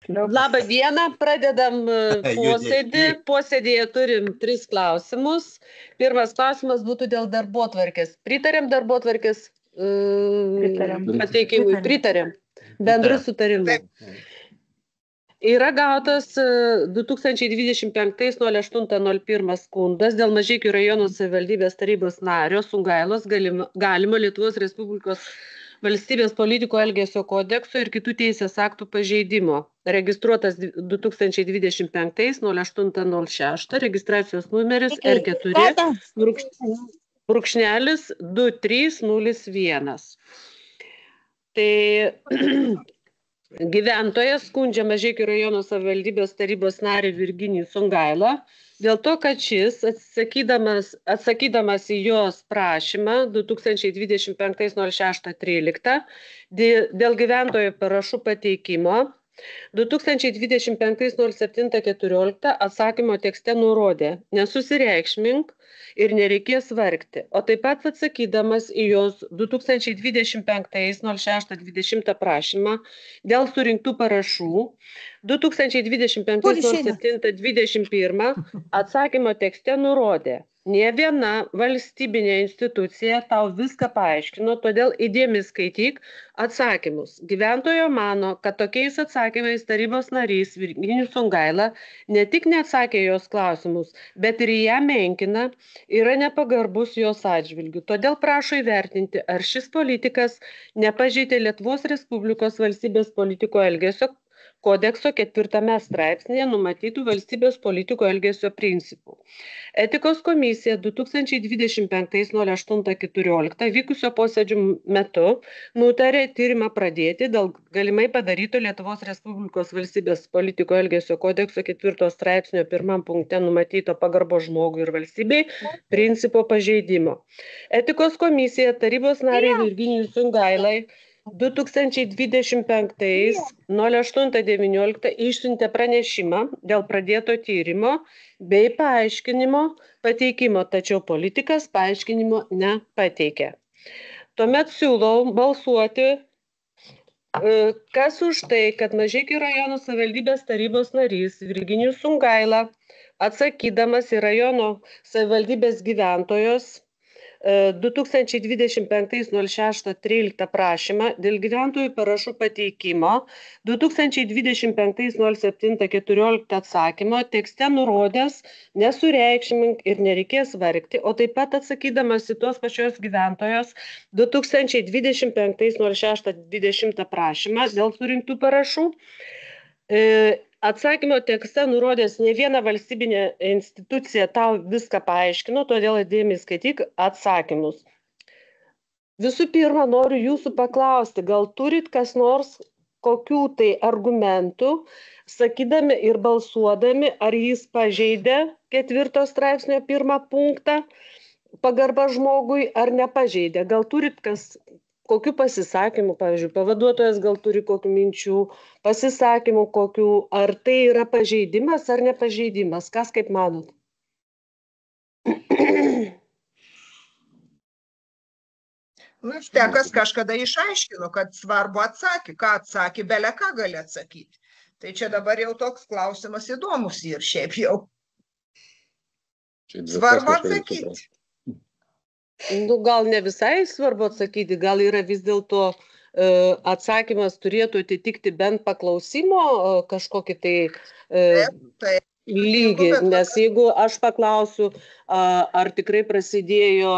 Labą dieną, pradedam posėdį. Posėdėje turim 3 klausimus. Pirmas klausimas būtų dėl darbotvarkės. Pritarėm darbotvarkės pateikimui? Pritarėm. Bendru sutarimu. Yra gautas 2025-08-01 skundas dėl Mažeikių rajono savivaldybės tarybos nario Sungailos galimo Lietuvos Respublikos Valstybės politikų elgesio kodekso ir kitų teisės aktų pažeidimo. Registruotas 2025-08-06, registracijos numeris R4-2301. Tai gyventojas skundžia Mažeikių rajono savivaldybės tarybos narį Virginijų Sungailą dėl to, kad šis, atsakydamas į jos prašymą 2025-06-13 dėl gyventojo parašų pateikimo, 2025-07-14 atsakymo tekste nurodė nesusireikšmink ir nereikės vargti, o taip pat atsakydamas į jos 2025-06-20 prašymą dėl surinktų parašų 2025-07-21 atsakymo tekste nurodė nė viena valstybinė institucija tau viską paaiškino, todėl įdėmiai skaityk atsakymus. Gyventojo mano, kad tokiais atsakymais tarybos narys Virginijus Sungaila ne tik neatsakė jos klausimus, bet ir ją menkina, yra nepagarbus jos atžvilgių. Todėl prašo įvertinti, ar šis politikas nepažeidė Lietuvos Respublikos valstybės politiko elgesio kodekso 4 straipsnėje numatytų valstybės politiko elgesio principų. Etikos komisija 2025-08-14 vykusio posėdžių metu nutarė tyrimą pradėti dėl galimai padaryto Lietuvos Respublikos valstybės politiko elgesio kodekso 4 straipsnio 1 punkte numatyto pagarbo žmogui ir valstybei principo pažeidimo. Etikos komisija tarybos nariai Virginijui Sungailai 2025-08-19 išsiuntė pranešimą dėl pradėto tyrimo bei paaiškinimo pateikimo, tačiau politikas paaiškinimo nepateikė. Tuomet siūlau balsuoti, kas už tai, kad Mažeikių rajono savivaldybės tarybos narys Virginijus Sungaila, atsakydamas į rajono savivaldybės gyventojos 2025-06-13 prašymą dėl gyventojų parašų pateikimo, 2025-07-14 atsakymo tekste nurodęs nesureikšmink ir nereikės vargti, o taip pat atsakydamas į tos pačios gyventojos 2025-06-20 prašymą dėl surinktų parašų, atsakymo tekste nurodęs ne vieną valstybinę instituciją tau viską paaiškino, todėl įdėmiai skaityk atsakymus. Visų pirma, noriu jūsų paklausti, gal turit kas nors kokių tai argumentų, sakydami ir balsuodami, ar jis pažeidė 4 straipsnio 1 punktą pagarba žmogui, ar nepažeidė. Gal turit kokių pasisakymų, pavyzdžiui, pavaduotojas gal turi kokių minčių, pasisakymų kokių, ar tai yra pažeidimas ar nepažeidimas, kas kaip manot? Štekas kažkada išaiškino, kad svarbu atsakė, ką atsakė, bele ką gali atsakyti. Tai čia dabar jau toks klausimas įdomus ir šiaip jau. Svarbu atsakyti. Nu, gal ne visai svarbu atsakyti, gal yra vis dėlto atsakymas turėtų atitikti bent paklausimo kažkokį tai lygį, nes jeigu aš paklausiu, ar tikrai prasidėjo,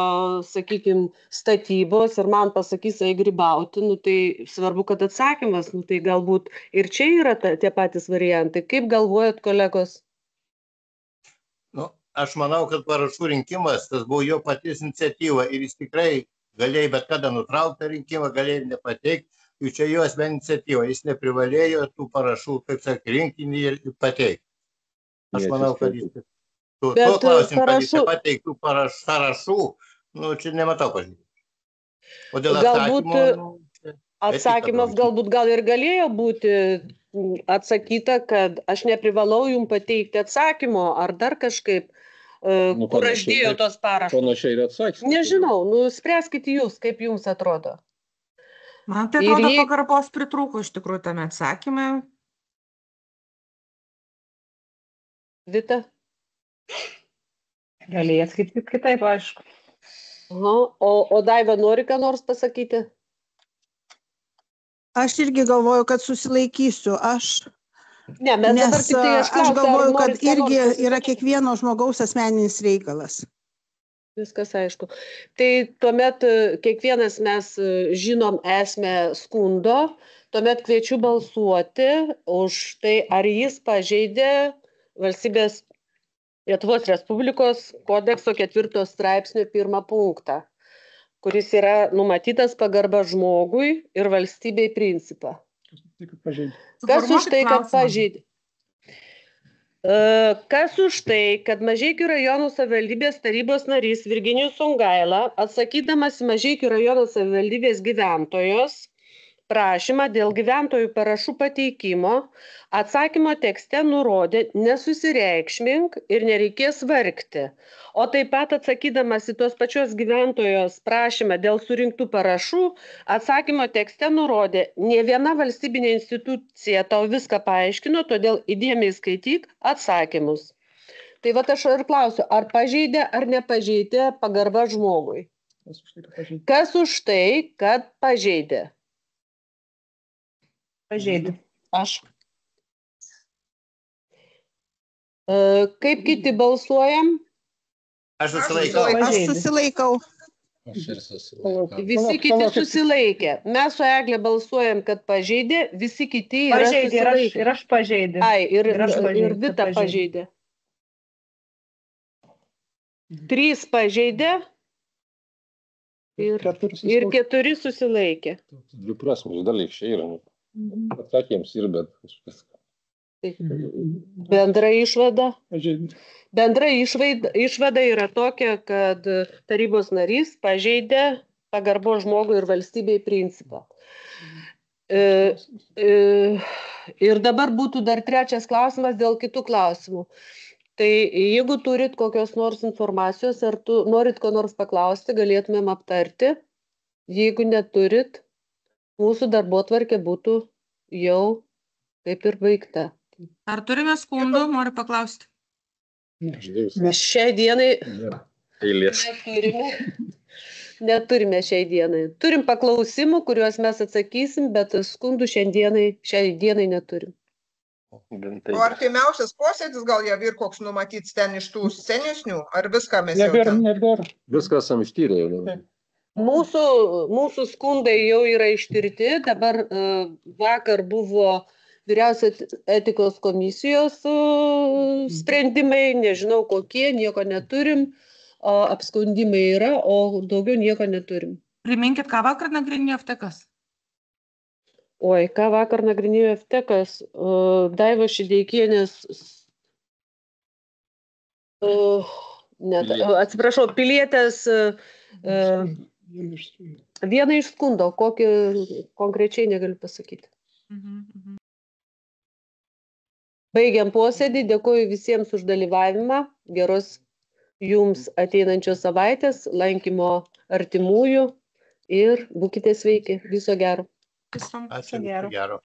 sakykime, statybos ir man pasakys grybauti, nu tai svarbu, kad atsakymas, nu tai galbūt ir čia yra tie patys variantai. Kaip galvojat, kolegos? Aš manau, kad parašų rinkimas, tas buvo jo paties iniciatyva ir jis tikrai galėjo bet kada nutraukti rinkimą, galėjo nepateikti, juk čia jo asmeninė iniciatyva, jis neprivalėjo tų parašų, kaip sakė, rinkinį ir pateikti. Aš manau, kad jis tuo klausimu, kad jis nepateiktų sąrašų, nu čia nematau pažymų. O dėl atsakymas galbūt gal ir galėjo būti atsakyta, kad aš neprivalau jums pateikti atsakymo, ar dar kažkaip, kur aš dėjau tos parašus. Panašiai ir atsakymas. Nežinau, spręskite jūs, kaip jums atrodo. Man tai atrodo, pagarbos pritrūko iš tikrųjų tame atsakymė. Vita? Galėjai atsakyti kitaip, aišku. Aha. O Daiva nori ką nors pasakyti? Aš irgi galvoju, kad susilaikysiu. Ne, mes dabar Nes tik tai aš aš klausiu, ar galvoju, kad norit ką nors irgi pasakyti? yra kiekvieno žmogaus asmeninis reikalas. Viskas aišku. Tai tuomet kiekvienas mes žinom esmę skundo, tuomet kviečiu balsuoti už tai, ar jis pažeidė Valstybės Lietuvos Respublikos kodekso 4 straipsnio 1 punktą, kuris yra numatytas pagarba žmogui ir valstybei principą. Kas už tai, kad pažeidė? Kas už tai, kad Mažeikių rajono savivaldybės tarybos narys Virginijus Songaila, atsakydamas į Mažeikių rajono savivaldybės gyventojos prašymą dėl gyventojų parašų pateikimo, atsakymo tekste nurodė nesusireikšmink ir nereikės vargti. O taip pat atsakydamas į tos pačios gyventojos prašymą dėl surinktų parašų, atsakymo tekste nurodė, nė viena valstybinė institucija tau viską paaiškino, todėl įdėmiai skaityk atsakymus. Tai va aš ir klausiu, ar pažeidė ar nepažeidė pagarba žmogui? Kas už tai, kad pažeidė? Pažeidė. Aš. Kaip kiti balsuojam? Aš susilaikau. Aš susilaikau. Aš ir susilaikau. Visi kiti susilaikė. Mes su Egle balsuojam, kad pažeidė, visi kiti yra Pažeidė susilaikę. ir aš pažeidė. Ai, Ir aš pažeidžiu, ir Vita pažeidė. 3 pažeidė ir 4 susilaikė. Dviprasmis dalykas čia yra. Atsakėms ir bet kažkas. Bendra išvada. Bendra išvada yra tokia, kad tarybos narys pažeidė pagarbo žmogui ir valstybei principą. Ir dabar būtų dar 3 klausimas dėl kitų klausimų. Tai jeigu turit kokios nors informacijos, ar tu norit ko nors paklausti, galėtumėm aptarti. Jeigu neturit, mūsų darbotvarkė būtų jau kaip ir baigta. Ar turime skundų, noriu paklausti? Šiai dienai Eilės. neturime šiai dienai. Turim paklausimų, kuriuos mes atsakysim, bet skundų šiai dienai neturim. O artimiausias posėdis gal jau ir koks numatyts ten iš tų senesnių, ar viską mes jau ten? Viską esam ištyrę jau. Mūsų skundai jau yra ištirti. Dabar vakar buvo vyriausios etikos komisijos sprendimai, nežinau kokie, nieko neturim. Apskundimai yra, o daugiau nieko neturim. Priminkit, ką vakar nagrinėjo FTKs? Oi, ką vakar nagrinėjo FTKs? Daivos Šideikienės, atsiprašau, pilietės vieną iš skundo, kokį konkrečiai negaliu pasakyti. Baigiam posėdį, dėkoju visiems už dalyvavimą, geros jums ateinančios savaitės, lankymo artimųjų ir būkite sveiki, viso gero. Ačiū, viso gero.